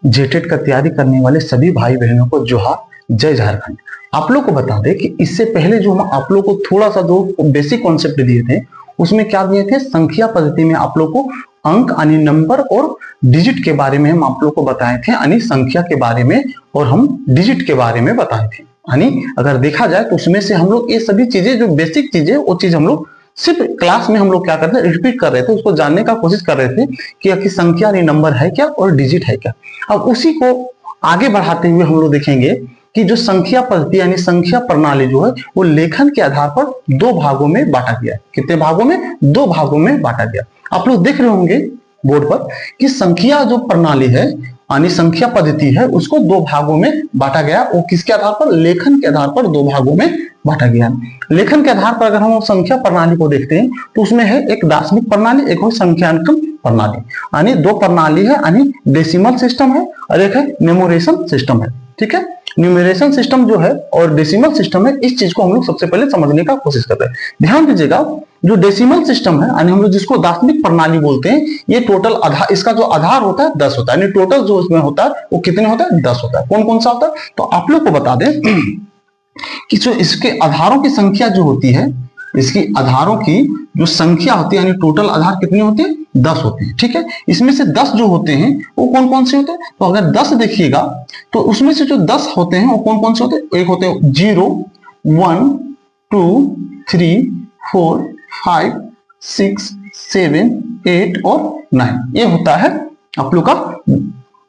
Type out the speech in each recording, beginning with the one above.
जेटेट का तैयारी करने वाले सभी भाई बहनों को जोहार, जय झारखंड। आप लोग को बता दें कि इससे पहले जो हम आप लोग को थोड़ा सा जो बेसिक कॉन्सेप्ट दिए थे उसमें क्या दिए थे, संख्या पद्धति में आप लोग को अंक यानी नंबर और डिजिट के बारे में हम आप लोग को बताए थे, यानी संख्या के बारे में और हम डिजिट के बारे में बताए थे। यानी अगर देखा जाए तो उसमें से हम लोग ये सभी चीजें जो बेसिक चीजें वो चीज हम लोग सिर्फ क्लास में हम लोग क्या करते हैं, रिपीट कर रहे थे, उसको जानने का कोशिश कर रहे थे कि आखिर संख्या यानी नंबर है क्या और डिजिट है क्या। अब उसी को आगे बढ़ाते हुए हम लोग देखेंगे कि जो संख्या पद्धति यानी संख्या प्रणाली जो है वो लेखन के आधार पर दो भागों में बांटा गया है। कितने भागों में? दो भागों में बांटा गया। आप लोग देख रहे होंगे बोर्ड पर कि संख्या जो प्रणाली है यानी संख्या पद्धति है उसको दो भागों में बांटा गया। वो किसके आधार पर? लेखन के आधार पर दो भागों में बांटा गया। लेखन के आधार पर अगर हम संख्या प्रणाली को देखते हैं तो उसमें है एक दार्शनिक प्रणाली, एक है संख्यांकन प्रणाली। यानी दो प्रणाली है, यानी डेसिमल सिस्टम है और एक है न्यूमरेशन सिस्टम है। ठीक है, न्यूमरेशन सिस्टम जो है और डेसिमल सिस्टम है, इस चीज को हम लोग सबसे पहले समझने का कोशिश करते हैं। ध्यान दीजिएगा, जो डेसिमल सिस्टम है यानी हम लोग जिसको दार्शनिक प्रणाली बोलते हैं, ये टोटल आधार, इसका जो आधार होता है 10 होता है, यानी टोटल जो इसमें होता है वो कितने होता है? 10 होता है। कौन कौन सा होता है? तो आप लोग को बता दें कि जो इसके आधारों की संख्या जो होती है, इसकी आधारों की जो संख्या होती है यानी टोटल आधार कितने होते हैं? 10 होते हैं। ठीक है, इसमें से 10 जो होते हैं वो कौन कौन से होते हैं? तो अगर 10 देखिएगा तो उसमें से जो 10 होते हैं वो कौन कौन से होते हैं? एक होते हैं 0, 1, 2, 3, 4, 5, 6, 7, 8 और 9। ये होता है आप लोग का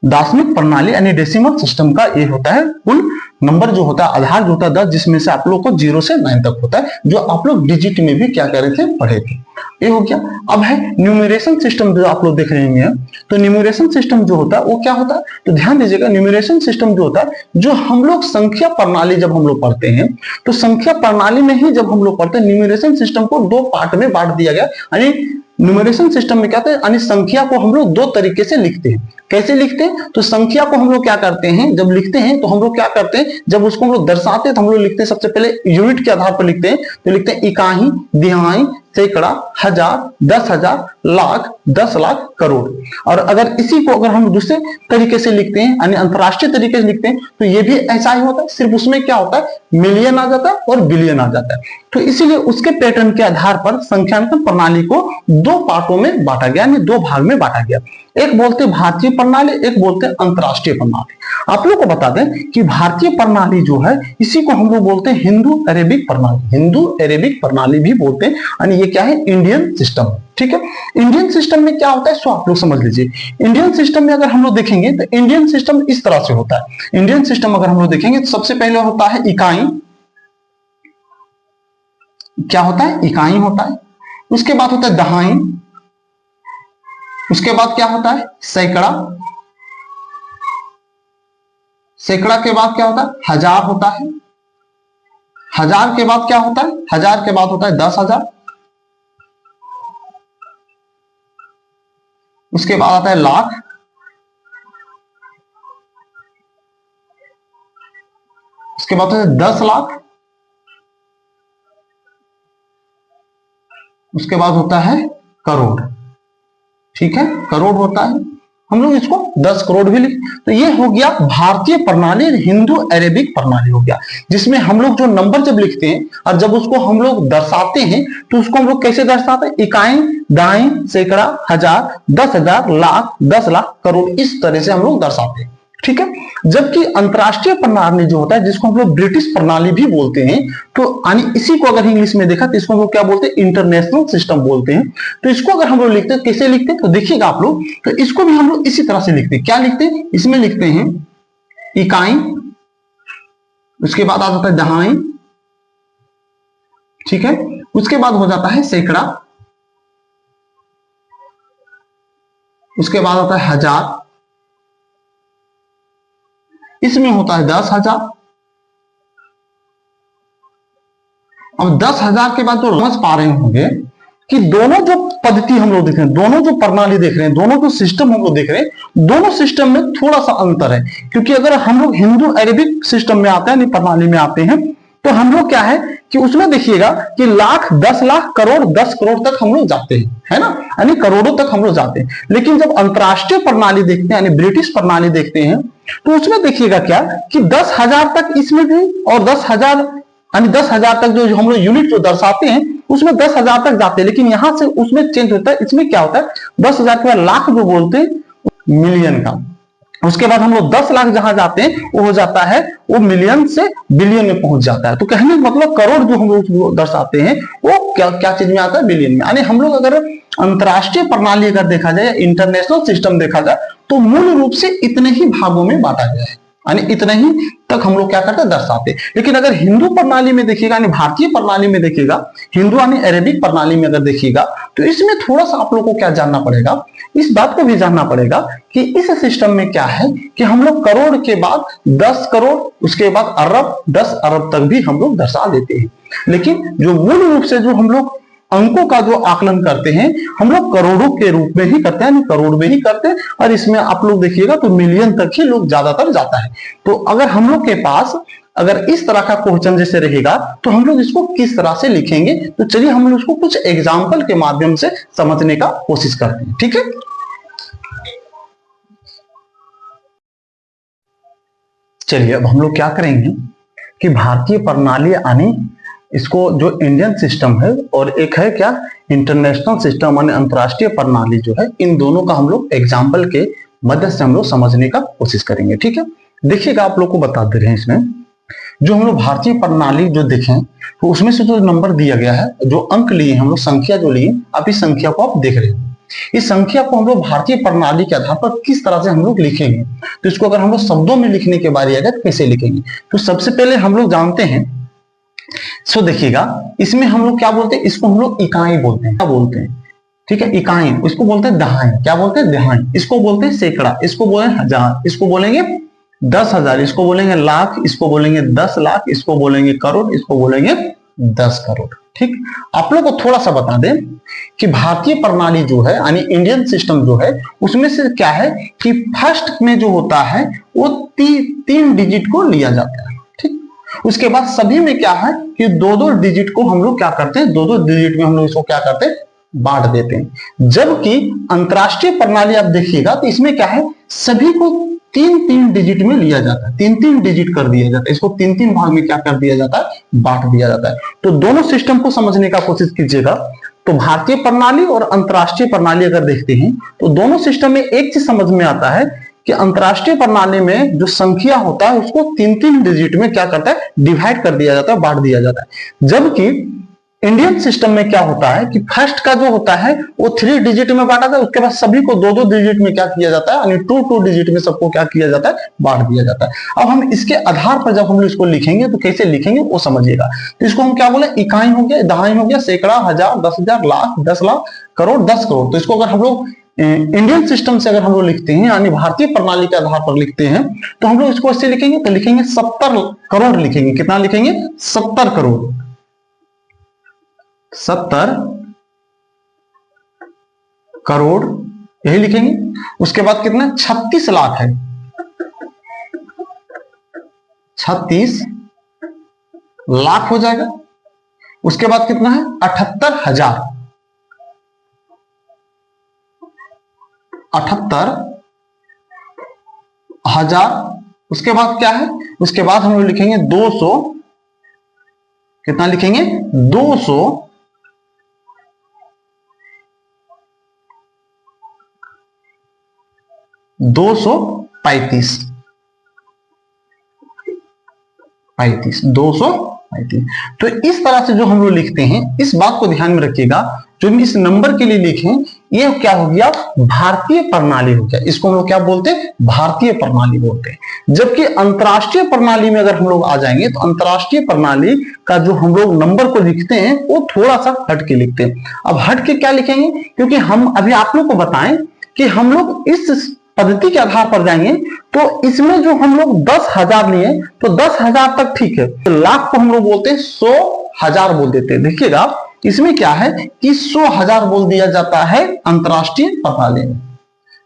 दार्शनिक प्रणाली यानी डेसिमल सिस्टम का। ये होता है कुल नंबर जो होता है, आधार जो होता है 10, जिसमें से आप लोग को 0 से 9 तक होता है, जो आप लोग डिजिट में भी क्या कर रहे थे, पढ़े थे। ये हो गया। अब है न्यूमरेशन सिस्टम जो आप लोग देख रहे हैं, तो न्यूमरेशन सिस्टम जो होता है वो क्या होता है? तो ध्यान दीजिएगा, न्यूमरेशन सिस्टम जो होता है, जो हम लोग संख्या प्रणाली जब हम लोग पढ़ते हैं तो संख्या प्रणाली में ही जब हम लोग पढ़ते हैं न्यूमरेशन सिस्टम को दो पार्ट में बांट दिया गया। यानी न्यूमरेशन सिस्टम में क्या होता है, यानी संख्या को हम लोग दो तरीके से लिखते हैं। कैसे लिखते हैं? तो संख्या को हम लोग क्या करते हैं, जब लिखते हैं तो हम लोग क्या करते हैं, जब उसको हम लोग दर्शाते हैं तो हम लोग लिखते हैं सबसे पहले यूनिट के आधार पर लिखते हैं। तो लिखते हैं इकाई, दिहाई, सैकड़ा, हजार, 10,000, लाख, 10 लाख, करोड़। और अगर इसी को अगर हम दूसरे तरीके से लिखते हैं यानी अंतरराष्ट्रीय तरीके से लिखते हैं तो ये भी ऐसा ही होता है, सिर्फ उसमें क्या होता है, मिलियन आ जाता है और बिलियन आ जाता है। तो इसीलिए उसके पैटर्न के आधार पर संख्यांकन प्रणाली को दो पार्टों में बांटा गया, यानी दो भाग में बांटा गया। एक बोलते हैं भारतीय प्रणाली, एक बोलते हैं अंतरराष्ट्रीय प्रणाली। आप लोग को बता दें कि भारतीय प्रणाली जो है इसी को हम लोग बोलते हैं हिंदू अरेबिक प्रणाली। हिंदू अरेबिक प्रणाली भी बोलते हैं, यानी ये क्या है, इंडियन सिस्टम। ठीक है, इंडियन सिस्टम में क्या होता है सो आप लोग समझ लीजिए। इंडियन सिस्टम में अगर हम लोग देखेंगे तो इंडियन सिस्टम इस तरह से होता है। इंडियन सिस्टम अगर हम लोग देखेंगे तो सबसे पहले होता है इकाई। क्या होता है? इकाई होता है। उसके बाद होता है दहाई। उसके बाद क्या होता है? सैकड़ा। सैकड़ा के बाद क्या होता है? हजार होता है। हजार के बाद क्या होता है? हजार के बाद होता है 10,000। उसके बाद आता है लाख। उसके बाद होता है 10 लाख। उसके बाद होता है करोड़। ठीक है, करोड़ होता है, हम लोग इसको 10 करोड़ भी लिख। तो ये हो गया भारतीय प्रणाली, हिंदू अरेबिक प्रणाली हो गया, जिसमें हम लोग जो नंबर जब लिखते हैं और जब उसको हम लोग दर्शाते हैं तो उसको हम लोग कैसे दर्शाते हैं? इकाई, दहाई, सैकड़ा, हजार, 10,000, लाख, 10 लाख, करोड़, इस तरह से हम लोग दर्शाते हैं। ठीक है, जबकि अंतरराष्ट्रीय प्रणाली जो होता है जिसको हम लोग ब्रिटिश प्रणाली भी बोलते हैं, तो यानी इसी को अगर इंग्लिश में देखा तो इसको हम लोग क्या बोलते हैं? इंटरनेशनल सिस्टम बोलते हैं। तो इसको अगर हम लोग लिखते हैं, कैसे लिखते हैं तो देखिएगा आप लोग, तो इसको भी हम लोग इसी तरह से लिखते हैं। क्या लिखते हैं? इसमें लिखते हैं इकाई, उसके बाद आ जाता है दहाई। ठीक है, उसके बाद हो जाता है सैकड़ा। उसके बाद आता है हजार। इसमें होता है 10,000। अब 10,000 के बाद तो समझ पा रहे होंगे कि दोनों जो पद्धति हम लोग देख रहे हैं, दोनों जो प्रणाली देख रहे हैं, दोनों जो सिस्टम हम लोग देख रहे हैं, दोनों सिस्टम में थोड़ा सा अंतर है। क्योंकि अगर हम लोग हिंदू अरेबिक सिस्टम में आते हैं, प्रणाली में आते हैं, तो हम लोग क्या है कि उसमें देखिएगा कि लाख, 10 लाख, करोड़, 10 करोड़ तक हम लोग जाते हैं, है ना, यानी करोड़ों तक हम लोग जाते हैं। लेकिन जब अंतरराष्ट्रीय प्रणाली देखते हैं यानी ब्रिटिश प्रणाली देखते हैं तो उसमें देखिएगा क्या कि 10,000 तक इसमें भी, और 10,000 यानी 10,000 तक जो हम लोग यूनिट जो दर्शाते हैं उसमें 10,000 तक जाते हैं। लेकिन यहां से उसमें चेंज होता है, इसमें क्या होता है 10,000 के बाद लाख जो बोलते हैं मिलियन का, उसके बाद हम लोग 10 लाख जहां जाते हैं वो हो जाता है, वो मिलियन से बिलियन में पहुंच जाता है। तो कहने का मतलब करोड़ जो हम लोग दर्शाते हैं वो क्या क्या चीज में आता है, बिलियन में। यानी हम लोग अगर अंतरराष्ट्रीय प्रणाली अगर देखा जाए, इंटरनेशनल सिस्टम देखा जाए तो मूल रूप से इतने ही भागों में बांटा गया है, यानी इतने ही तक हम लोग क्या करते हैं, दर्शाते हैं। लेकिन अगर हिंदू प्रणाली में देखिएगा, यानी भारतीय प्रणाली में देखिएगा, हिंदू यानी अरेबिक प्रणाली में अगर देखिएगा तो इसमें थोड़ा सा आप लोग को क्या जानना पड़ेगा, इस बात को भी जानना पड़ेगा कि इस सिस्टम में क्या है कि हम लोग करोड़ के बाद 10 करोड़, उसके बाद अरब, 10 अरब तक भी हम लोग दर्शा देते हैं। लेकिन जो मूल रूप से जो हम लोग अंकों का जो आकलन करते हैं हम लोग करोड़ों के रूप में ही करते हैं, करोड़ में ही करते हैं। और इसमें आप लोग देखिएगा तो मिलियन तक ही लोग ज्यादातर जाता है। तो अगर हम लोग के पास अगर इस तरह का क्वेश्चन जैसे रहेगा तो हम लोग इसको किस तरह से लिखेंगे, तो चलिए हम लोग इसको कुछ एग्जाम्पल के माध्यम से समझने का कोशिश करते हैं, ठीक है। चलिए अब हम लोग क्या करेंगे कि भारतीय प्रणाली यानी इसको जो इंडियन सिस्टम है और एक है क्या इंटरनेशनल सिस्टम यानी अंतरराष्ट्रीय प्रणाली जो है, इन दोनों का हम लोग एग्जाम्पल के मदद से हम लोग समझने का कोशिश करेंगे, ठीक है। देखिएगा आप लोग को बता दे रहे हैं, इसमें जो हम लोग भारतीय प्रणाली जो देखें तो उसमें से जो नंबर दिया गया है, जो अंक लिए हम लोग, संख्या जो लिए, आप इस संख्या को आप देख रहे हैं। इस संख्या को हम लोग भारतीय प्रणाली के आधार पर किस तरह से हम लोग लिखेंगे, तो इसको अगर हम लोग शब्दों में लिखने के बारे आएगा तो कैसे लिखेंगे। तो सबसे पहले हम लोग जानते हैं, सो देखिएगा इसमें हम लोग क्या बोलते हैं, इसको हम लोग इकाई बोलते हैं, क्या बोलते हैं, ठीक है, इकाई। इसको बोलते हैं दहाई, क्या बोलते हैं, दहाई। इसको बोलते हैं सैकड़ा, इसको बोलेंगे हजार, इसको बोलेंगे 10,000, इसको बोलेंगे लाख, इसको बोलेंगे 10 लाख, इसको बोलेंगे करोड़, इसको बोलेंगे 10 करोड़, ठीक। आप लोग को थोड़ा सा बता दें कि भारतीय प्रणाली जो है यानी इंडियन सिस्टम जो है उसमें से क्या है कि फर्स्ट में जो होता है वो 3 डिजिट को लिया जाता है, ठीक। उसके बाद सभी में क्या है कि 2-2 डिजिट को हम लोग क्या करते हैं, 2-2 डिजिट में हम लोग इसको क्या करते हैं, बांट देते हैं। जबकि अंतरराष्ट्रीय प्रणाली आप देखिएगा तो इसमें क्या है, सभी को 3-3 डिजिट में लिया जाता है, 3-3 डिजिट कर दिया जाता है, इसको 3-3 भाग में क्या कर दिया जाता है, बांट दिया जाता है। तो दोनों सिस्टम को समझने का कोशिश कीजिएगा। तो भारतीय प्रणाली और अंतरराष्ट्रीय प्रणाली अगर देखते हैं तो दोनों सिस्टम में एक चीज समझ में आता है कि अंतरराष्ट्रीय प्रणाली में जो संख्या होता है उसको 3-3 डिजिट में क्या करता है, डिवाइड कर दिया जाता है, बांट दिया जाता है। जबकि इंडियन सिस्टम में क्या होता है कि फर्स्ट का जो होता है वो 3 डिजिट में बांटा जाता है, उसके बाद सभी को 2-2 डिजिट में क्या किया जाता है, यानी 2-2 डिजिट में सबको क्या किया जाता है, बांट दिया जाता है। अब हम इसके आधार पर जब हम लोग इसको लिखेंगे तो कैसे लिखेंगे वो समझिएगा। तो इसको हम क्या बोले, इकाई हो गया, दहाई हो गया, सैकड़ा, हजार, 10,000, लाख, 10 लाख, करोड़, 10 करोड़। तो इसको अगर हम लोग इंडियन सिस्टम से अगर हम लोग लिखते हैं यानी भारतीय प्रणाली के आधार पर लिखते हैं तो हम लोग इसको ऐसे लिखेंगे, तो लिखेंगे 70 करोड़ लिखेंगे। कितना लिखेंगे, 70 करोड़, 70 करोड़ यही लिखेंगे। उसके बाद कितना, 36 लाख है, 36 लाख हो जाएगा। उसके बाद कितना है, 78,000, 78,000। उसके बाद क्या है, उसके बाद हम लोग लिखेंगे 200, कितना लिखेंगे, 235, 235। तो इस तरह से जो हम लोग लिखते हैं, इस बात को ध्यान में रखिएगा, जो हम इस नंबर के लिए लिखें ये क्या हो गया, भारतीय प्रणाली हो गया। इसको हम लोग क्या बोलते हैं, भारतीय प्रणाली बोलते हैं। जबकि अंतरराष्ट्रीय प्रणाली में अगर हम लोग आ जाएंगे तो अंतरराष्ट्रीय प्रणाली का जो हम लोग नंबर को लिखते हैं वो थोड़ा सा हट के लिखते हैं। अब हट के क्या लिखेंगे, क्योंकि हम अभी आप लोग को बताएं कि हम लोग इस पद्धति के आधार पर जाएंगे तो इसमें जो हम लोग 10,000 लिए तो 10,000 तक ठीक है, तो लाख को हम लोग बोलते हैं 100,000 बोल देते हैं। देखिएगा इसमें क्या है कि 100,000 बोल दिया जाता है अंतरराष्ट्रीय प्रणाली में,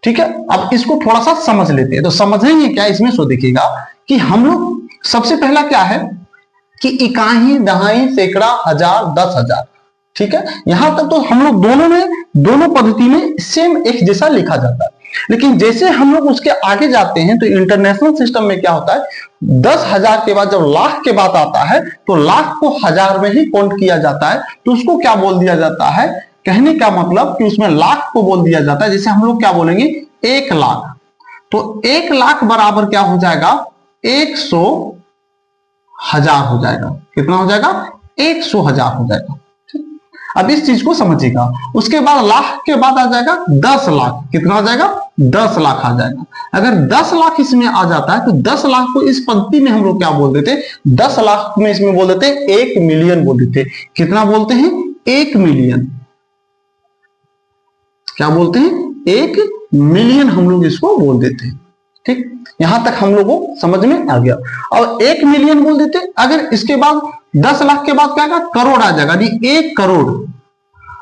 ठीक है। अब इसको थोड़ा सा समझ लेते हैं, तो समझेंगे क्या इसमें, सो देखिएगा कि हम लोग सबसे पहला क्या है कि इकाई, दहाई, सैकड़ा, हजार, 10,000। ठीक है, यहां तक तो हम लोग दोनों पद्धति में सेम एक जैसा लिखा जाता है। लेकिन जैसे हम लोग उसके आगे जाते हैं तो इंटरनेशनल सिस्टम में क्या होता है, 10,000 के बाद जब लाख के बाद आता है तो लाख को हजार में ही काउंट किया जाता है। तो उसको क्या बोल दिया जाता है, कहने का मतलब कि उसमें लाख को बोल दिया जाता है। जैसे हम लोग क्या बोलेंगे 1 लाख, तो 1 लाख बराबर क्या हो जाएगा, 100,000 हो जाएगा। कितना हो जाएगा, 100,000 हो जाएगा। अब इस चीज को समझिएगा। उसके बाद लाख के बाद आ जाएगा 10 लाख। कितना आ जाएगा, 10 लाख आ जाएगा। अगर 10 लाख इसमें आ जाता है तो 10 लाख को इस पंक्ति में हम लोग क्या बोल देते, 10 लाख में इसमें बोल देते 1 मिलियन बोल देते। कितना बोलते हैं, 1 मिलियन। क्या बोलते हैं, 1 मिलियन हम लोग इसको बोल देते हैं। ठीक, यहां तक हम लोगों को समझ में आ गया। और 1 मिलियन बोल देते। अगर इसके बाद 10 लाख के बाद क्या आएगा, करोड़ आ जाएगा, 1 करोड़।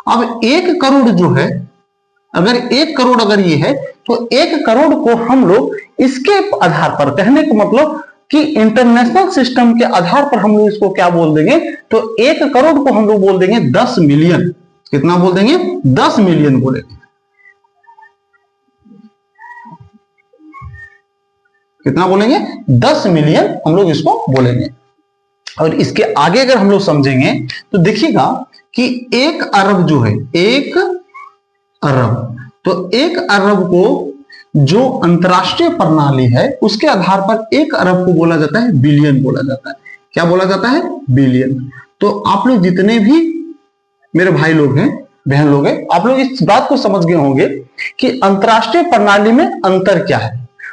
अब 1 करोड़ जो है, अगर 1 करोड़ अगर ये है तो 1 करोड़ को हम लोग इसके आधार पर, कहने का मतलब कि इंटरनेशनल सिस्टम के आधार पर हम लोग इसको क्या बोल देंगे, तो 1 करोड़ को हम लोग बोल देंगे 10 मिलियन। कितना बोल देंगे, 10 मिलियन बोलेंगे। कितना बोलेंगे, 10 मिलियन हम लोग इसको बोलेंगे। और इसके आगे अगर हम लोग समझेंगे तो देखिएगा कि 1 अरब जो है, 1 अरब, तो 1 अरब को जो अंतरराष्ट्रीय प्रणाली है उसके आधार पर 1 अरब को बोला जाता है बिलियन बोला जाता है। क्या बोला जाता है, बिलियन। तो आप लोग जितने भी मेरे भाई लोग हैं, बहन लोग हैं, आप लोग इस बात को समझ गए होंगे कि अंतरराष्ट्रीय प्रणाली में अंतर क्या है।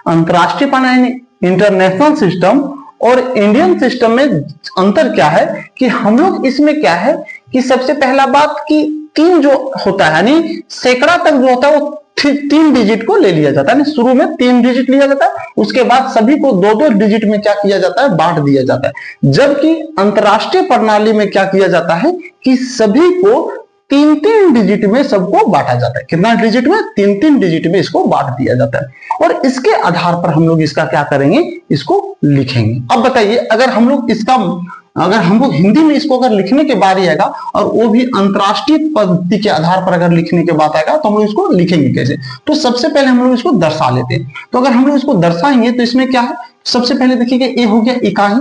अंतरराष्ट्रीय प्रणाली, इंटरनेशनल सिस्टम और इंडियन सिस्टम में अंतर क्या है कि हम लोग इसमें क्या है कि सबसे पहला बात कि 3 जो होता है, यानी सैकड़ा तक जो होता है वो 3 डिजिट को ले लिया जाता है। शुरू में 3 डिजिट लिया जाता है, उसके बाद सभी को 2-2 डिजिट में क्या किया जाता है, बांट दिया जाता है। जबकि अंतरराष्ट्रीय प्रणाली में क्या किया जाता है कि सभी को 3-3 डिजिट में सबको बांटा जाता है। कितना डिजिट में, 3-3 डिजिट में इसको बांट दिया जाता है। और इसके आधार पर हम लोग इसका क्या करेंगे, इसको लिखेंगे। अब बताइए, अगर हम लोग हिंदी में इसको अगर लिखने के बारी आएगा और वो भी अंतरराष्ट्रीय पद्धति के आधार पर अगर लिखने के बात आएगा तो हम लोग इसको लिखेंगे कैसे। तो सबसे पहले हम लोग इसको दर्शा लेते हैं। तो अगर हम लोग इसको दर्शाएंगे तो इसमें क्या है, सबसे पहले देखिएगा, ये हो गया इकाई,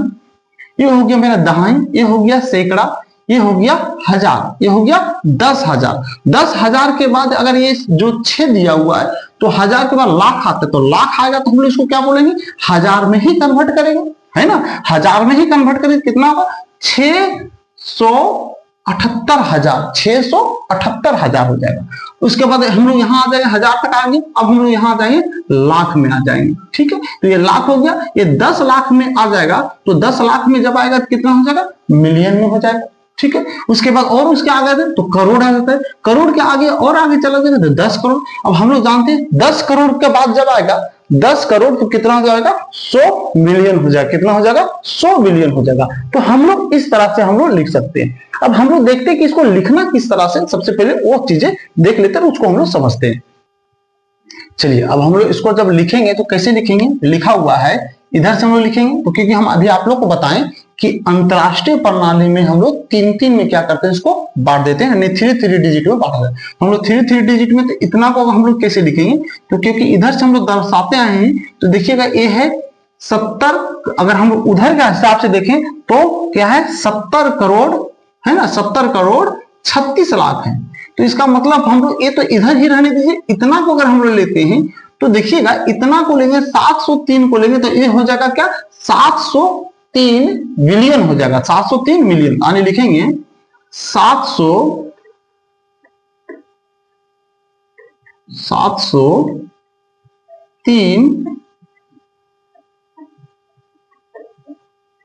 ये हो गया मेरा दहाई, ये हो गया सैकड़ा, ये हो गया हजार, ये हो गया 10,000। 10,000 के बाद अगर ये जो 6 दिया हुआ है तो 1000 के बाद लाख आता है, तो लाख आएगा तो हम लोग इसको क्या बोलेंगे, हजार में ही कन्वर्ट करेंगे, है ना। हजार में ही कन्वर्ट करेंगे, कितना होगा, 678,000, 678,000 हो जाएगा। उसके बाद हम लोग यहाँ आ जाएंगे, हजार तक आएंगे। अब हम लोग यहाँ आ जाएंगे, लाख में आ जाएंगे। ठीक है, तो ये लाख हो गया, ये 10 लाख में आ जाएगा। तो 10 लाख में जब आएगा तो कितना हो जाएगा, मिलियन में हो जाएगा। ठीक है, उसके बाद और उसके आगे तो करोड़ आ जाता है, करोड़ के आगे और आगे चला जाएगा तो 10 करोड़। अब हम लोग जानते हैं 10 करोड़ के बाद जब आएगा 10 करोड़ तो कितना हो जाएगा, 100 मिलियन हो जाएगा। कितना हो जाएगा, 100 मिलियन हो जाएगा। तो हम लोग इस तरह से हम लोग लिख सकते हैं। अब हम लोग देखते हैं कि इसको लिखना किस तरह से, सबसे पहले वो चीजें देख लेते हैं, उसको हम लोग समझते हैं। चलिए, अब हम लोग इसको जब लिखेंगे तो कैसे लिखेंगे, लिखा हुआ है इधर से हम लोग लिखेंगे। तो क्योंकि हम अभी आप लोग को बताएं कि अंतरराष्ट्रीय प्रणाली में हम लोग 3-3 में क्या करते हैं, इसको बांट देते हैं, यानी 3-3 डिजिट में बांटा जाता है। हम लोग 3-3 डिजिट में, तो इतना को हम लोग कैसे लिखेंगे, तो क्योंकि इधर से हम लोग दर्शाते आए हैं तो देखिएगा ये है 70। अगर हम लोग उधर के हिसाब से देखें तो क्या है, 70 करोड़ है ना, 70 करोड़ 36 लाख है। तो इसका मतलब हम लोग, ये तो इधर ही रहने दीजिए, इतना को अगर हम लोग लेते हैं तो देखिएगा, इतना को लेंगे 703 को लेंगे तो ये हो जाएगा क्या, 703 बिलियन हो जाएगा। 703 मिलियन आने लिखेंगे, 703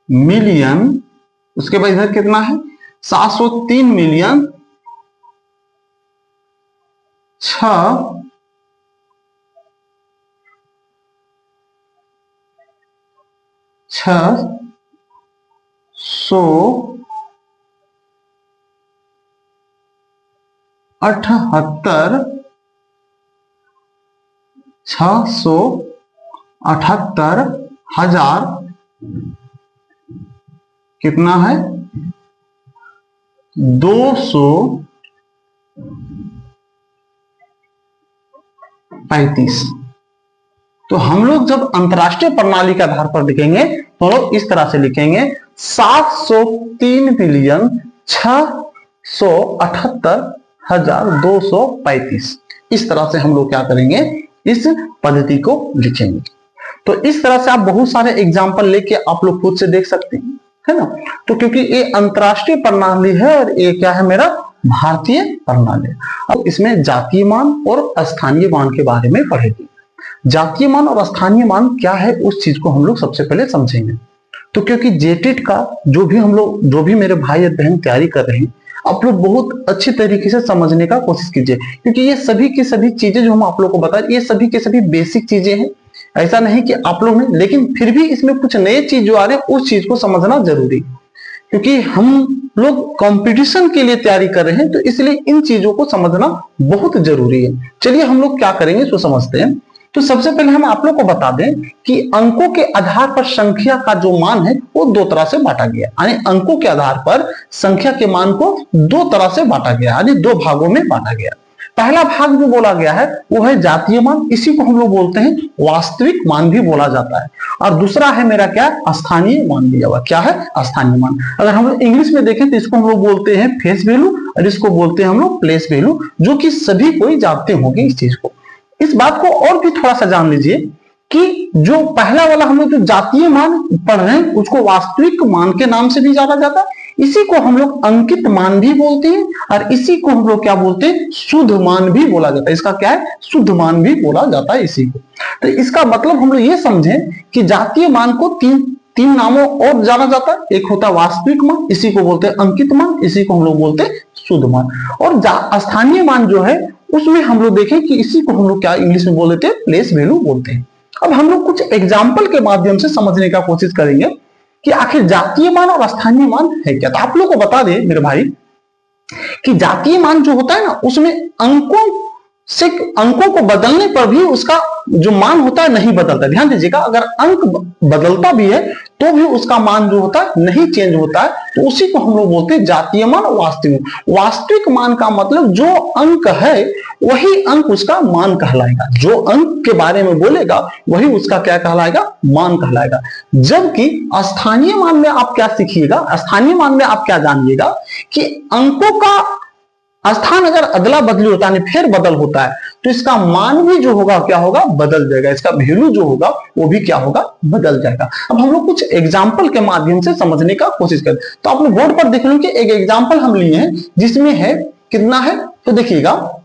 मिलियन। उसके बाद इधर कितना है, 703 मिलियन 678,000 कितना है 235। तो हम लोग जब अंतरराष्ट्रीय प्रणाली के आधार पर लिखेंगे तो लोग इस तरह से लिखेंगे 703,678,235। इस तरह से हम लोग क्या करेंगे, इस पद्धति को लिखेंगे। तो इस तरह से आप बहुत सारे एग्जाम्पल लेके आप लोग खुद से देख सकते हैं, है ना। तो क्योंकि ये अंतरराष्ट्रीय प्रणाली है और ये क्या है, मेरा भारतीय प्रणाली। अब इसमें जातीय मान और स्थानीय मान के बारे में पढ़ेंगे। जातीय मान और स्थानीय मान क्या है, उस चीज को हम लोग सबसे पहले समझेंगे। तो क्योंकि जेटेट का जो भी मेरे भाई और बहन तैयारी कर रहे हैं, आप लोग बहुत अच्छी तरीके से समझने का कोशिश कीजिए, क्योंकि ये सभी की सभी चीजें जो हम आप लोग को बता रहे, ये सभी की सभी बेसिक चीजें हैं। ऐसा नहीं कि आप लोग ने, लेकिन फिर भी इसमें कुछ नए चीज जो आ रहे हैं उस चीज को समझना जरूरी, क्योंकि हम लोग कंपटीशन के लिए तैयारी कर रहे हैं, तो इसलिए इन चीजों को समझना बहुत जरूरी है। चलिए हम लोग क्या करेंगे इसको समझते हैं। तो सबसे पहले हम आप लोग को बता दें कि अंकों के आधार पर संख्या का जो मान है वो दो तरह से बांटा गया, यानी अंकों के आधार पर संख्या के मान को दो तरह से बांटा गया, यानी दो भागों में बांटा गया। पहला भाग जो बोला गया है वो है जातीय मान, इसी को हम लोग बोलते हैं वास्तविक मान भी बोला जाता है। और दूसरा है मेरा क्या, स्थानीय मान दिया हुआ। क्या है, स्थानीय मान। अगर हम लोग इंग्लिश में देखें तो इसको हम लोग बोलते हैं फेस वैल्यू और इसको बोलते हैं हम लोग प्लेस वैल्यू, जो कि सभी कोई जानते होंगे इस चीज को। इस बात को और भी थोड़ा सा जान लीजिए कि जो पहला वाला हम लोग जो जातीय मान पढ़ रहे हैं उसको वास्तविक मान के नाम से भी जाना जाता है, इसी को हम लोग अंकित मान भी बोलते हैं और इसी को हम लोग क्या बोलते हैं, शुद्ध मान भी बोला जाता है। इसका क्या है, शुद्ध मान भी बोला जाता है इसी को। तो इसका मतलब हम लोग ये समझें कि जातीय मान को तीन नामों और जाना जाता है। एक होता है वास्तविक मान, इसी को बोलते हैं अंकित मान, इसी को हम लोग बोलते हैं शुद्ध मान। और स्थानीय मान जो है उसमें हम लोग देखें कि इसी को हम लोग क्या इंग्लिश में बोल देते हैं, प्लेस वैल्यू बोलते हैं। अब हम लोग कुछ एग्जाम्पल के माध्यम से समझने का कोशिश करेंगे कि आखिर जातीय मान और स्थानीय मान है क्या। तो आप लोग को बता दें मेरे भाई कि जातीय मान जो होता है ना, उसमें अंकों को बदलने पर भी उसका जो मान होता है नहीं बदलता। ध्यान दीजिएगा, अगर अंक बदलता भी है तो भी उसका मान जो होता है नहीं चेंज होता है। तो उसी को हम लोग बोलते हैं जातीय मान और वास्तविक। वास्तविक मान का मतलब जो अंक है वही अंक उसका मान कहलाएगा, जो अंक के बारे में बोलेगा वही उसका क्या कहलाएगा, मान कहलाएगा। जबकि स्थानीय मान में आप क्या सीखिएगा, स्थानीय मान में आप क्या जानिएगा कि अंकों का स्थान अगर अदला बदली होता है, फेर बदल होता है, तो इसका मान भी जो होगा क्या होगा, बदल जाएगा। इसका वैल्यू जो होगा वो भी क्या होगा, बदल जाएगा। अब हम लोग कुछ एग्जाम्पल के माध्यम से समझने का कोशिश करें। तो आपने बोर्ड पर देख लो कि एक एग्जाम्पल हम लिए हैं जिसमें है कितना है, तो देखिएगा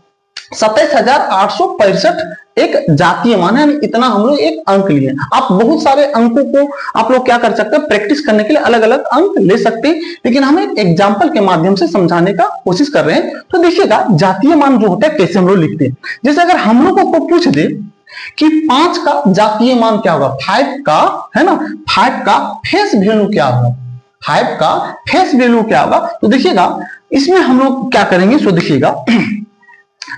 27,865 एक जातीय मान है, इतना हम लोग एक अंक लिए। आप बहुत सारे अंकों को आप लोग क्या कर सकते हैं, प्रैक्टिस करने के लिए अलग अलग अंक ले सकते हैं, लेकिन हम एक एग्जाम्पल के माध्यम से समझाने का कोशिश कर रहे हैं। तो देखिएगा जातीय मान जो होता है कैसे हम लोग लिखते हैं। जैसे अगर हम लोगों को पूछ दे कि 5 का जातीय मान क्या होगा, 5 का है ना, 5 का फेस वैल्यू क्या होगा, 5 का फेस वैल्यू क्या होगा। तो देखिएगा इसमें हम लोग क्या करेंगे, सो देखिएगा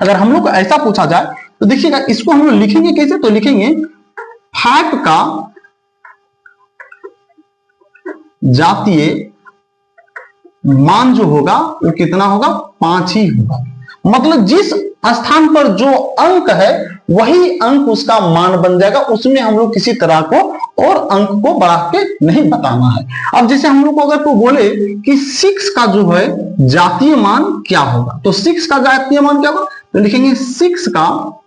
अगर हम लोग को ऐसा पूछा जाए तो देखिएगा इसको हम लोग लिखेंगे कैसे, तो लिखेंगे 5 का जातीय मान जो होगा वो कितना होगा, 5 ही होगा। मतलब जिस स्थान पर जो अंक है वही अंक उसका मान बन जाएगा, उसमें हम लोग किसी तरह को और अंक को बढ़ा के नहीं बताना है। अब जैसे हम लोग को अगर कोई बोले कि 6 का जो है जातीय मान क्या होगा, तो 6 का जातीय मान क्या होगा, तो लिखेंगे 6 का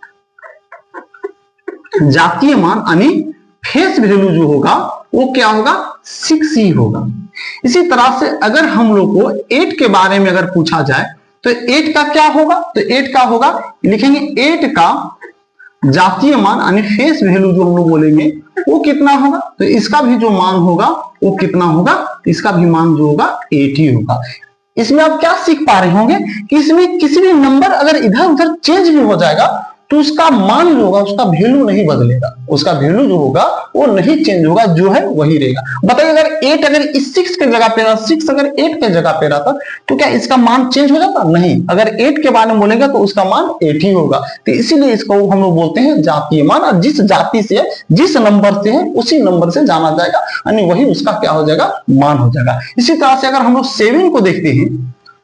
जातीय मान यानी फेस वैल्यू जो होगा वो क्या होगा, 6 ही होगा। इसी तरह से अगर हम लोग को 8 के बारे में अगर पूछा जाए तो 8 का क्या होगा, तो 8 का होगा, लिखेंगे 8 का जातीय मान यानी फेस वैल्यू जो हम लोग बोलेंगे वो कितना होगा, तो इसका भी जो मान होगा वो कितना होगा, इसका भी मान जो होगा 8 ही होगा। इसमें आप क्या सीख पा रहे होंगे कि इसमें किसी भी नंबर अगर इधर उधर चेंज भी हो जाएगा तो उसका मान जो होगा उसका वैल्यू नहीं बदलेगा। उसका वैल्यू जो होगा वो नहीं चेंज होगा, जो है वही रहेगा। बताइए अगर 8 अगर इस 6 के जगह पे रहता, 6 अगर 8 के जगह पे रहता तो क्या इसका मान चेंज हो जाता? नहीं। अगर 8 के बारे में बोलेगा तो उसका मान 8 ही होगा। तो इसीलिए इसको हम लोग बोलते हैं जातीय मान, और जिस जाति से जिस नंबर से है उसी नंबर से जाना जाएगा, यानी वही उसका क्या हो जाएगा? मान हो जाएगा। इसी तरह से अगर हम लोग 7 को देखते हैं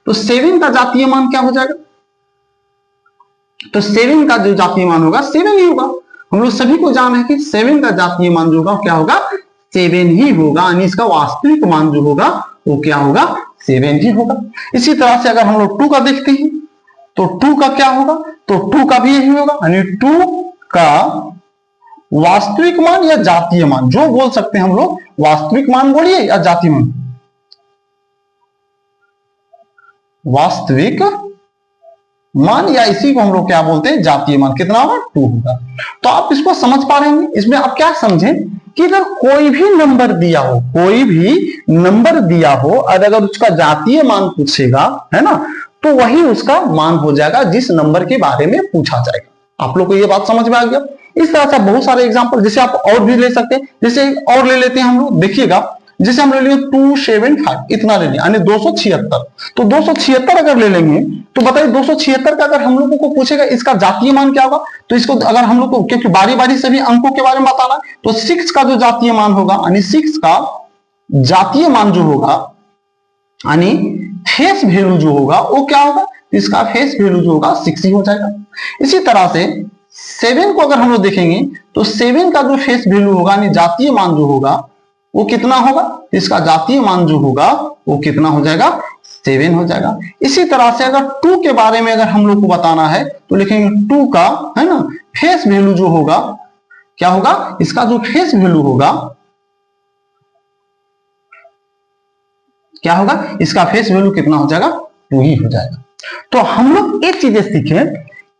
तो 7 का जातीय मान क्या हो जाएगा? तो 7 का जो जातीय मान होगा 7 ही होगा। हम लोग सभी को जान है कि 7 का जातीय मान जो होगा क्या होगा? 7 ही होगा, यानी इसका वास्तविक मान जो होगा वो क्या होगा? 7 ही होगा। इसी तरह से अगर हम लोग 2 का देखते हैं तो 2 का क्या होगा? तो 2 का भी यही होगा, यानी 2 का वास्तविक मान या जातीय मान, जो बोल सकते हैं हम लोग, वास्तविक मान बोलिए या जातीय मान? वास्तविक मान, या इसी को हम लोग क्या बोलते हैं? जातीय मान। कितना होगा? 2 होगा। तो आप इसको समझ पा रहे हैं? इसमें आप क्या समझें कि अगर कोई भी नंबर दिया हो, कोई भी नंबर दिया हो और अगर उसका जातीय मान पूछेगा, है ना, तो वही उसका मान हो जाएगा जिस नंबर के बारे में पूछा जाएगा। आप लोग को ये बात समझ में आ गया? इस तरह से बहुत सारे एग्जाम्पल जैसे आप और भी ले सकते हैं। जैसे और ले लेते हैं हम लोग, देखिएगा जैसे हम ले लेंगे 275, इतना ले लेंगे, यानी 276। तो 276 अगर ले लेंगे तो बताइए 276 का अगर हम लोगों को पूछेगा इसका जातीय मान क्या होगा, तो इसको अगर हम लोग को, क्योंकि बारी बारी सभी अंकों के बारे में बताना, तो 6 का जो जातीय मान होगा, यानी 6 का जातीय मान जो होगा, यानी फेस वैल्यू जो होगा वो क्या होगा? इसका फेस वैल्यू जो होगा 6 ही हो जाएगा। इसी तरह से 7 को अगर हम लोग देखेंगे तो 7 का जो फेस वैल्यू होगा, यानी जातीय मान जो होगा वो कितना होगा? इसका जातीय मान जो होगा वो कितना हो जाएगा? 7 हो जाएगा। इसी तरह से अगर 2 के बारे में अगर हम लोग को बताना है तो लिखेंगे 2 का, है ना, फेस वैल्यू जो होगा क्या होगा? इसका जो फेस वैल्यू होगा क्या होगा? इसका फेस वैल्यू कितना हो जाएगा? 2 ही हो जाएगा। तो हम लोग एक चीजें सीखे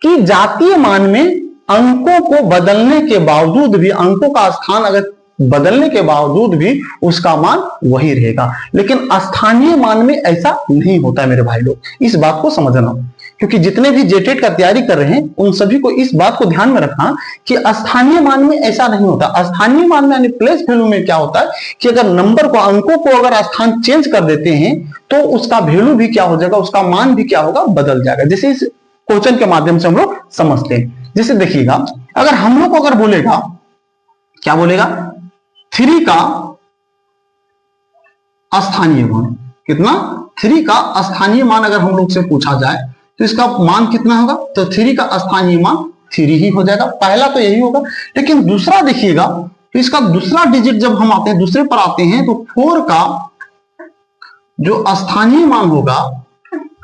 कि जातीय मान में अंकों को बदलने के बावजूद भी, अंकों का स्थान अगर बदलने के बावजूद भी उसका मान वही रहेगा, लेकिन स्थानीय मान में ऐसा नहीं होता है मेरे भाई लोग। इस बात को समझना, क्योंकि जितने भी जेटेट का तैयारी कर रहे हैं उन सभी को इस बात को ध्यान में रखना कि स्थानीय मान में ऐसा नहीं होता। स्थानीय मान में यानी प्लेस वैल्यू में क्या होता है कि अगर नंबर को, अंकों को अगर स्थान चेंज कर देते हैं तो उसका वैल्यू भी क्या हो जाएगा? उसका मान भी क्या होगा? बदल जाएगा। जैसे इस क्वेश्चन के माध्यम से हम लोग समझते हैं। जैसे देखिएगा, अगर हम लोग को अगर बोलेगा, क्या बोलेगा? 3 का स्थानीय मान कितना? 3 का स्थानीय मान अगर हम लोग से पूछा जाए तो इसका मान कितना होगा? तो 3 का स्थानीय मान 3 ही हो जाएगा। पहला तो यही होगा, लेकिन दूसरा देखिएगा तो इसका दूसरा डिजिट जब हम आते हैं, दूसरे पर आते हैं, तो 4 का जो स्थानीय मान होगा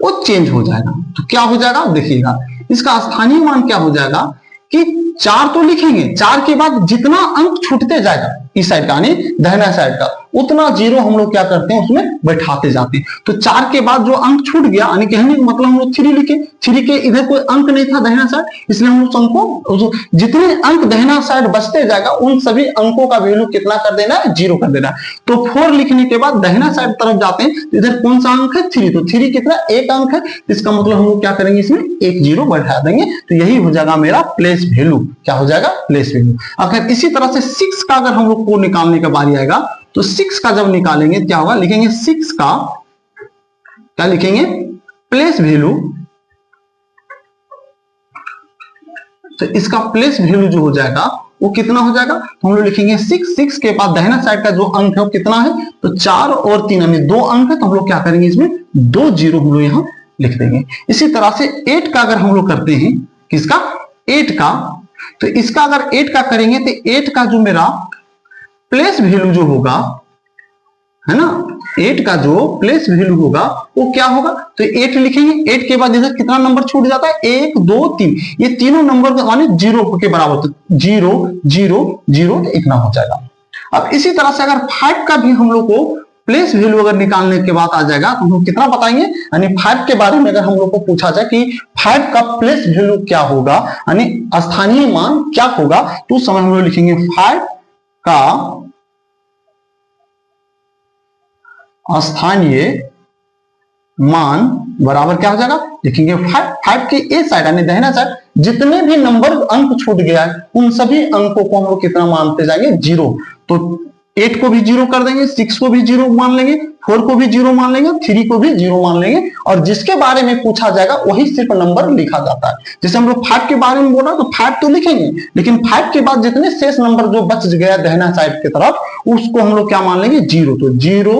वो चेंज हो जाएगा। तो क्या हो जाएगा? देखिएगा, इसका स्थानीय मान क्या हो जाएगा कि 4 तो लिखेंगे, 4 के बाद जितना अंक छूटते जाएगा इस साइड का, यानी दाहिना साइड का, उतना जीरो हम लोग क्या करते हैं? उसमें बैठाते जाते हैं। तो 4 के बाद जो अंक छूट गया, यानी कहने का मतलब हम लोग 3 लिखे, 3 के इधर कोई अंक नहीं था दाहिना साइड, इसलिए हम लोग अंकों, जितने अंक दाहिना साइड बचते जाएगा उन सभी अंकों का वैल्यू कितना कर देना है? 0 कर देना है। तो 4 लिखने के बाद दाहिना साइड तरफ जाते हैं, तो इधर कौन सा अंक है? 3। तो 3 कितना? 1 अंक है, इसका मतलब हम लोग क्या करेंगे? इसमें 1 0 बढ़ा देंगे, तो यही हो जाएगा मेरा प्लेस वैल्यू। क्या हो जाएगा? Place value. अगर इसी तरह से 6 का अगर हम लोग को निकालने का बारी आएगा तो 6 का जब निकालेंगे क्या होगा? लिखेंगे 6 का, क्या लिखेंगे? Place value. तो इसका प्लेस वैल्यू जो हो जाएगा वो कितना हो जाएगा? तो हम लोग लिखेंगे 6 के बाद दाहिना साइड का जो अंक है वो कितना है? तो 4 और 3, यानी 2 अंक है, तो हम लोग क्या करेंगे? इसमें 2 0 हम लोग यहां लिख देंगे। इसी तरह से 8 का अगर हम लोग करते हैं, किसका? 8 का, तो इसका अगर 8 का करेंगे तो 8 का जो मेरा प्लेस वैल्यू जो होगा, है ना, 8 का जो प्लेस वैल्यू होगा वो क्या होगा? तो 8 लिखेंगे, 8 के बाद इधर कितना नंबर छूट जाता है? 1 2 3, ये तीनों नंबर यानी 0 के बराबर, तो 0 0 0 इतना हो जाएगा। अब इसी तरह से अगर 5 का भी हम लोग को प्लेस वैल्यू अगर निकालने के बाद आ जाएगा तो हम कितना बताएंगे? यानी 5 के बारे में अगर हम लोग को पूछा जाए कि 5 का प्लेस वैल्यू क्या होगा, यानी स्थानीय मान क्या होगा, तो उस समय हम लोग लिखेंगे 5 का स्थानीय मान बराबर क्या हो जाएगा, लिखेंगे 5। 5 के ए साइड यानी दाहिना साइड जितने भी नंबर अंक छूट गया है उन सभी अंकों को हम लोग कितना मानते जाएंगे, 0। तो 8 को भी 0 कर देंगे, 6 को भी 0 मान लेंगे, 4 को भी 0 मान लेंगे, 3 को भी 0 मान लेंगे, और जिसके बारे में पूछा जाएगा वही सिर्फ नंबर लिखा जाता है। जैसे हम लोग 5 के बारे में बोला तो 5 तो लिखेंगे, लेकिन 5 के बाद जितने शेष नंबर जो बच गया दाहिना साइड की तरफ उसको हम लोग क्या मान लेंगे, 0। तो 0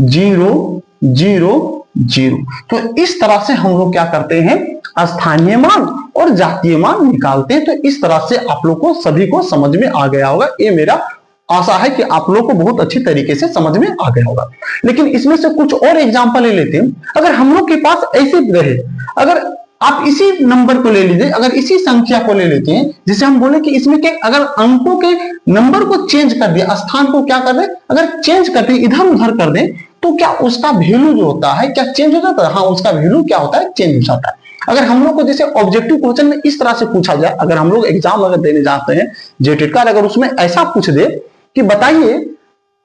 0 0 0। तो इस तरह से हम लोग क्या करते हैं, स्थानीय मान और जातीय मान निकालते हैं। तो इस तरह से आप लोग को सभी को समझ में आ गया होगा, ये मेरा आशा है कि आप लोग को बहुत अच्छी तरीके से समझ में आ गया होगा। लेकिन इसमें से कुछ और एग्जांपल ले लेते हैं। अगर हम लोग के पास ऐसे रहे, अगर आप इसी नंबर को ले लीजिए, अगर इसी संख्या को ले लेते हैं, जैसे हम बोले कि इसमें के अगर अंकों के नंबर को चेंज कर दिया, स्थान को क्या कर दें, अगर चेंज कर दें, इधर उधर कर दें, तो क्या उसका वैल्यू जो होता है क्या चेंज हो जाता है? हाँ, उसका वैल्यू क्या होता है, चेंज हो जाता है। अगर हम लोग को जैसे ऑब्जेक्टिव क्वेश्चन में इस तरह से पूछा जाए, अगर हम लोग एग्जाम अगर देने जाते हैं जेटेट का, अगर उसमें ऐसा पूछ दे कि बताइए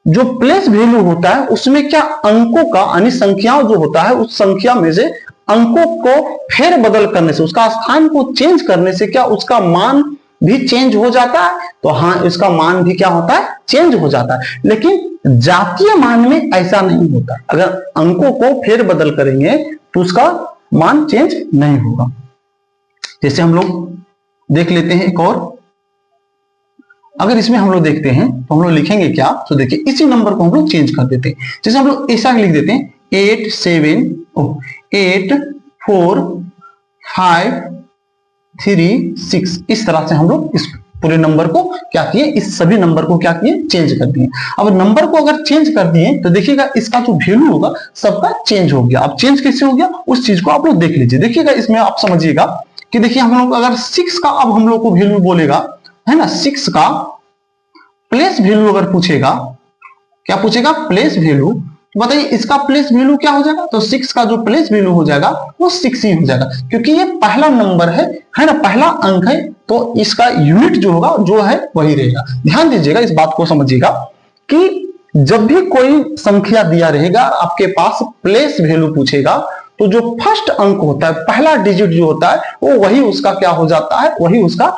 जो प्लेस वैल्यू होता है उसमें क्या अंकों का यानी संख्याओं जो होता है उस संख्या में से अंकों को फेर बदल करने से, उसका स्थान को चेंज करने से क्या उसका मान भी चेंज हो जाता है? तो हाँ, इसका मान भी क्या होता है, चेंज हो जाता है। लेकिन जातीय मान में ऐसा नहीं होता। अगर अंकों को फेर बदल करेंगे तो उसका मान चेंज नहीं होगा। जैसे हम लोग देख लेते हैं एक और, अगर इसमें हम लोग देखते हैं तो हम लोग लिखेंगे क्या, तो देखिए इसी नंबर को हम लोग चेंज कर देते हैं। जैसे हम लोग ऐसा लिख देते हैं 8 4 5 3 6। इस तरह से हम लोग इस पूरे नंबर को क्या किए, इस सभी नंबर को क्या किए, चेंज कर दिए। अब नंबर को अगर चेंज कर दिए तो देखिएगा इसका जो वैल्यू होगा सबका चेंज हो गया। अब चेंज कैसे हो गया उस चीज को आप लोग देख लीजिए। देखिएगा इसमें आप समझिएगा कि देखिए हम लोग अगर 6 का अब हम लोग को वैल्यू बोलेगा, है ना, 6 का प्लेस वैल्यू अगर पूछेगा, क्या पूछेगा, प्लेस वैल्यू, तो बताइए इसका प्लेस वैल्यू क्या हो जाएगा, तो 6 का जो प्लेस वैल्यू हो जाएगा वो 6 ही हो जाएगा, क्योंकि ये पहला नंबर है ना, पहला अंक है, तो इसका यूनिट जो होगा जो है वही रहेगा। ध्यान दीजिएगा, इस बात को समझिएगा कि जब भी कोई संख्या दिया रहेगा आपके पास प्लेस वैल्यू पूछेगा तो जो फर्स्ट अंक होता है, पहला डिजिट जो होता है वो वही उसका क्या हो जाता है, वही उसका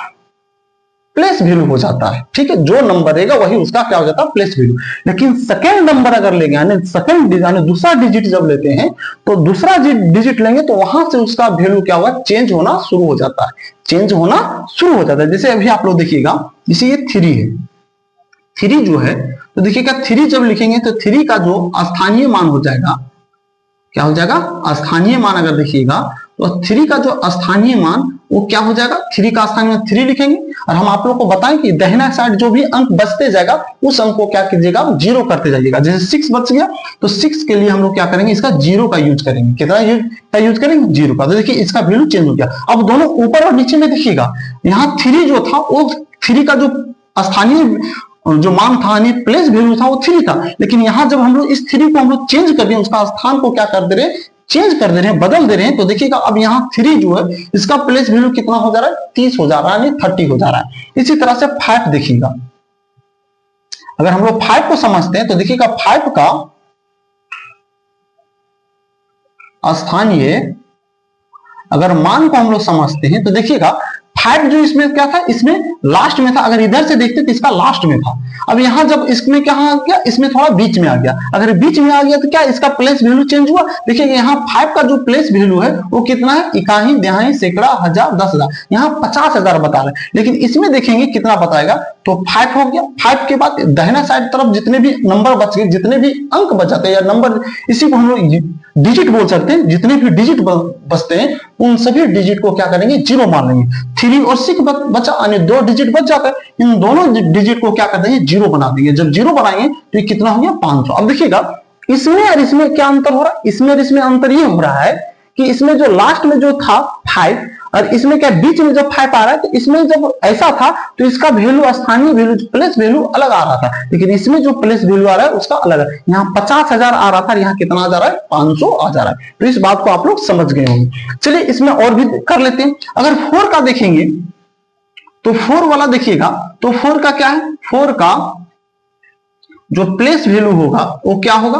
प्लेस वैल्यू हो जाता है। ठीक है, जो नंबर रहेगा वही उसका क्या हो जाता है, प्लेस वैल्यू। लेकिन सेकंड नंबर अगर लेंगे यानी सेकंड यानी दूसरा डिजिट जब लेते हैं तो दूसरा डिजिट लेंगे तो वहां से उसका वैल्यू क्या होगा, चेंज होना शुरू हो जाता है, चेंज होना शुरू हो जाता है। जैसे अभी आप लोग देखिएगा, जैसे ये 3 है, 3 जो है, तो देखिएगा 3 जब लिखेंगे तो 3 का जो स्थानीय मान हो जाएगा, क्या हो जाएगा, स्थानीय मान अगर देखिएगा तो 3 का जो स्थानीय मान वो क्या हो जाएगा, 3 का स्थानीय मान 3 लिखेंगे। और हम आप लोग को बताएं कि दाहिना साइड जो भी अंक बचते जाएगा उस अंक को क्या कीजिएगा, 0 करते जाइएगा। जैसे 6 बच गया तो 6 के लिए हम लोग क्या करेंगे, इसका 0 का यूज करेंगे। कितना यूज करेंगे, 0 का। तो देखिए इसका वैल्यू चेंज हो गया। अब दोनों ऊपर और नीचे में देखिएगा, यहाँ 3 जो था वो 3 का जो स्थानीय जो मान था यानी प्लेस वैल्यू था वो 3 था, लेकिन यहां जब हम लोग इस 3 को हम लोग चेंज कर दिए, उसका स्थान को क्या कर दे रहे, चेंज कर दे रहे हैं, बदल दे रहे हैं। तो देखिएगा अब यहाँ 3 जो है इसका प्लेस वैल्यू कितना हो जा रहा है, 30 हो जा रहा है, 30 हो जा रहा है। इसी तरह से 5 देखिएगा, अगर हम लोग 5 को समझते हैं तो देखिएगा 5 का स्थानीय अगर मान को हम लोग समझते हैं तो देखिएगा 5 जो इसमें क्या था, इसमें लास्ट में था। अगर इधर से देखते तो इसका लास्ट में था। अब यहां जब इसमें क्या आ गया, इसमें थोड़ा बीच में आ गया। अगर बीच में आ गया तो क्या इसका प्लेस वैल्यू चेंज हुआ। देखिए यहाँ 5 का जो प्लेस वैल्यू है वो कितना है, इकाई, दहाई, सैकड़ा, हजार, 10,000, यहाँ 50,000 बता रहा है। लेकिन इसमें देखेंगे कितना बताएगा, तो 5 हो गया। 5 के बाद दाहिना साइड तरफ जितने भी नंबर बच गए, जितने भी अंक बचाते हैं या नंबर, इसी को हम लोग डिजिट बोल सकते हैं, जितने भी डिजिट बचते हैं उन सभी डिजिट को क्या करेंगे, 0 मान लेंगे। 3 और 6 बचा यानी 2 डिजिट बच जाता है, इन दोनों डिजिट को क्या कर देंगे, 0 बना देंगे। जब 0 बनाएंगे तो ये कितना हो गया, 500। अब देखिएगा इसमें और इसमें क्या अंतर हो रहा है, इसमें और इसमें अंतर ये हो रहा है कि इसमें जो लास्ट में जो था 5 और इसमें क्या बीच में जब 5 आ रहा है, तो इसमें जब ऐसा था तो इसका वैल्यू, स्थानीय वैल्यू, प्लेस वैल्यू अलग आ रहा था, लेकिन इसमें जो प्लेस वैल्यू आ रहा है उसका अलग है। यहाँ 50,000 आ रहा था, यहाँ कितना आ जा रहा है, 500 आ जा रहा है। तो इस बात को आप लोग समझ गए होंगे। चलिए इसमें और भी कर लेते हैं। अगर 4 का देखेंगे तो 4 वाला देखिएगा, तो 4 का क्या है, 4 का जो प्लेस वैल्यू होगा वो क्या होगा,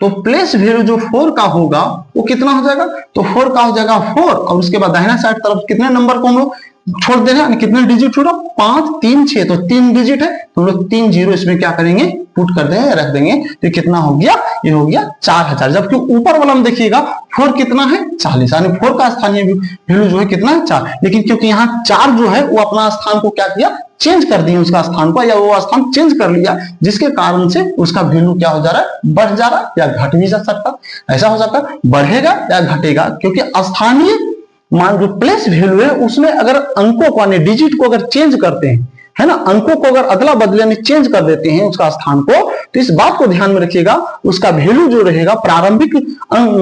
तो प्लेस वैल्यू जो 4 का होगा वो कितना हो जाएगा, तो 4 का हो जाएगा 4, और उसके बाद दाहिना साइड तरफ कितने नंबर को हम लोग छोड़ दे रहे हैं, कितने डिजिट छोड़ा, 5 3 6, तो 3 डिजिट है, तो हम लोग 3 जीरो इसमें क्या करेंगे, पुट कर देंगे, रख देंगे, तो कितना हो गया, ये हो गया 4000। जबकि ऊपर वाला में देखिएगा 4 कितना है, 40, यानी 4 का स्थानीय वैल्यू जो है कितना है, 4। लेकिन क्योंकि यहाँ 4 जो है वो अपना स्थान को क्या किया, चेंज कर दिए उसका स्थान को, या वो स्थान चेंज कर लिया, जिसके कारण से उसका वैल्यू क्या हो जा रहा है, बढ़ जा रहा है, या घट भी जा सकता, ऐसा हो सकता है बढ़ेगा या घटेगा, क्योंकि स्थानीय मान जो प्लेस वैल्यू है उसमें अगर अंकों को यानी डिजिट को अगर चेंज करते हैं, है ना, अंकों को अगर अदला बदले चेंज कर देते हैं उसका स्थान को, तो इस बात को ध्यान में रखिएगा, उसका वैल्यू जो रहेगा, प्रारंभिक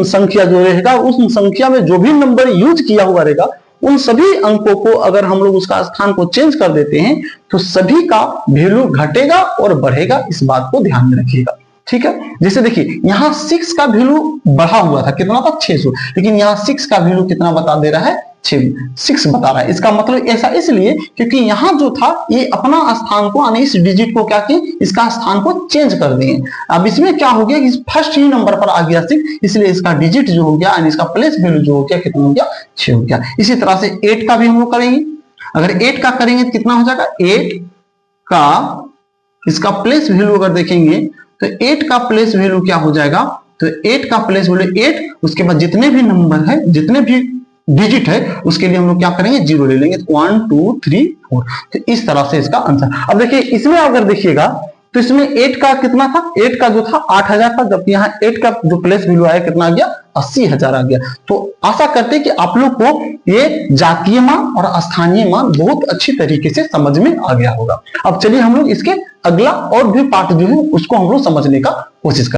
संख्या जो रहेगा, उस संख्या में जो भी नंबर यूज किया हुआ रहेगा, उन सभी अंकों को अगर हम लोग उसका स्थान को चेंज कर देते हैं तो सभी का वैल्यू घटेगा और बढ़ेगा, इस बात को ध्यान में रखिएगा। ठीक है, जैसे देखिए यहाँ 6 का वैल्यू बढ़ा हुआ था, कितना था, 600, लेकिन यहाँ 6 का वैल्यू कितना बता दे रहा है, 6 बता रहा है। इसका मतलब ऐसा इसलिए क्योंकि यहाँ जो था ये अपना स्थान को यानी इस डिजिट को क्या किए, इसका स्थान को चेंज कर दिए। अब इसमें क्या हो गया कि फर्स्ट ही नंबर पर आ गया 6, इसलिए इसका डिजिट जो हो गया यानी इसका प्लेस वैल्यू जो हो गया कितना हो गया, 6 हो गया। इसी तरह से 8 का भी हम लोग करेंगे, अगर 8 का करेंगे तो कितना हो जाएगा, 8 का इसका प्लेस वैल्यू अगर देखेंगे तो 8 का प्लेस वैल्यू क्या हो जाएगा, तो 8 का प्लेस वैल्यू 8, उसके बाद जितने भी नंबर है, जितने भी डिजिट है, उसके लिए हम लोग क्या करेंगे, 0 ले लेंगे, 1 2 3 4। तो इस तरह से इसका आंसर। अब देखिए इसमें अगर देखिएगा तो इसमें 8 का कितना था, 8 का जो था 8000 था, जबकि यहाँ 8 का जो प्लेस वैल्यू आया कितना आ गया, 80000 आ गया। तो आशा करते हैं कि आप लोग को ये जातीय मान और स्थानीय मान बहुत अच्छी तरीके से समझ में आ गया होगा। अब चलिए हम लोग इसके अगला और भी पार्ट जो है उसको हम लोग समझने का कोशिश करें।